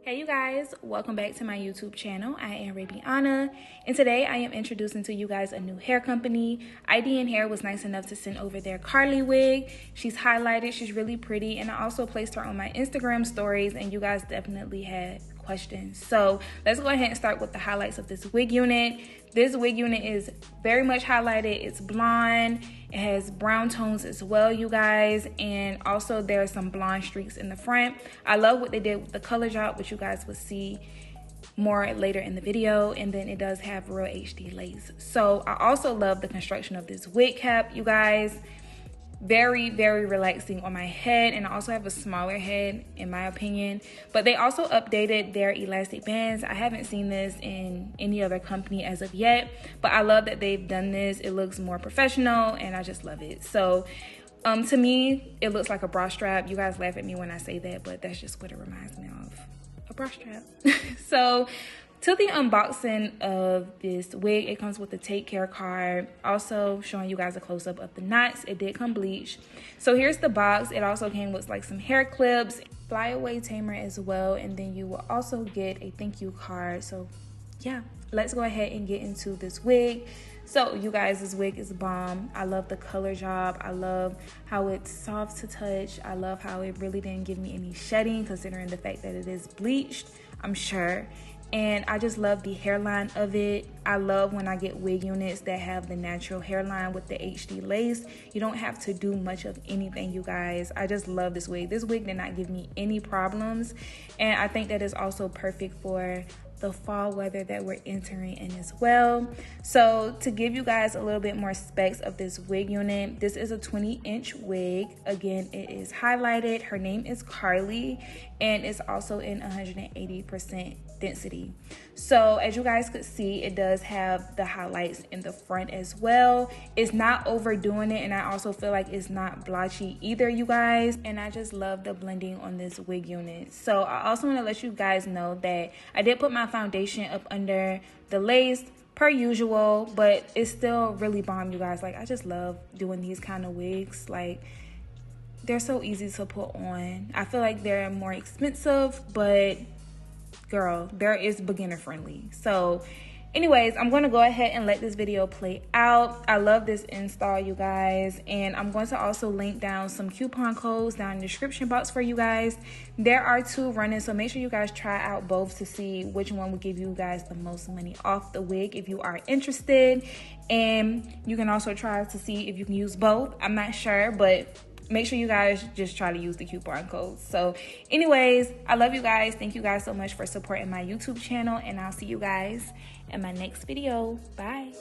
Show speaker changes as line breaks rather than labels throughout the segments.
Hey you guys, welcome back to my YouTube channel. I am Rabiana, and today I am introducing to you guys a new hair company. IDN Hair was nice enough to send over their Carly wig. She's highlighted, she's really pretty, and I also placed her on my Instagram stories, and you guys definitely had questions. So let's go ahead and start with the highlights of this wig unit. This wig unit is very much highlighted. It's blonde. It has brown tones as well, you guys. And also there are some blonde streaks in the front. I love what they did with the color job, which you guys will see more later in the video. And then it does have real HD lace. So I also love the construction of this wig cap, you guys. Very, very relaxing on my head, and I also have a smaller head in my opinion. But they also updated their elastic bands. I haven't seen this in any other company as of yet, but I love that they've done this. It looks more professional and I just love it. So to me, it looks like a bra strap. You guys laugh at me when I say that, but that's just what it reminds me of, a bra strap. So to the unboxing of this wig, it comes with a take care card, also showing you guys a close-up of the knots. It did come bleached. So here's the box. It also came with like some hair clips, flyaway tamer as well, and then you will also get a thank you card. So yeah, let's go ahead and get into this wig. So you guys, this wig is bomb. I love the color job. I love how it's soft to touch. I love how it really didn't give me any shedding, considering the fact that it is bleached, I'm sure. And I just love the hairline of it. I love when I get wig units that have the natural hairline with the HD lace. You don't have to do much of anything, you guys. I just love this wig. This wig did not give me any problems. And I think that is also perfect for the fall weather that we're entering in as well. So to give you guys a little bit more specs of this wig unit, this is a 20-inch wig. Again, it is highlighted. Her name is Carly, and it's also in 180% density. So as you guys could see, it does have the highlights in the front as well. It's not overdoing it, and I also feel like it's not blotchy either, you guys. And I just love the blending on this wig unit. So I also want to let you guys know that I did put my foundation up under the lace per usual, but it's still really bomb, you guys. Like, I just love doing these kind of wigs. Like, they're so easy to put on. I feel like they're more expensive, but girl, there is beginner friendly. So anyways, I'm going to go ahead and let this video play out. I love this install, you guys, and I'm going to also link down some coupon codes down in the description box for you guys. There are 2 running, so make sure you guys try out both to see which one will give you guys the most money off the wig if you are interested. And you can also try to see if you can use both. I'm not sure, but make sure you guys just try to use the coupon codes. So anyways, I love you guys. Thank you guys so much for supporting my YouTube channel, and I'll see you guys in my next video. Bye.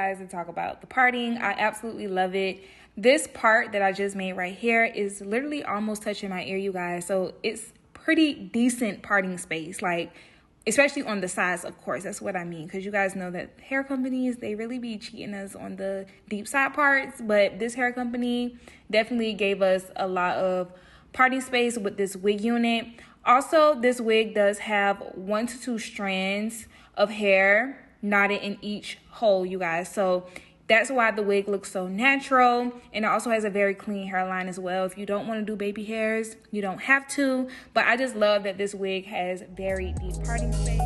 guys and talk about the parting. I absolutely love it. This part that I just made right here is literally almost touching my ear, you guys. So it's pretty decent parting space, like especially on the sides, of course. That's what I mean, because you guys know that hair companies, they really be cheating us on the deep side parts. But this hair company definitely gave us a lot of parting space with this wig unit. Also, this wig does have 1 to 2 strands of hair knotted in each hole, you guys. So that's why the wig looks so natural. And it also has a very clean hairline as well. If you don't want to do baby hairs, you don't have to. But I just love that this wig has very deep parting space.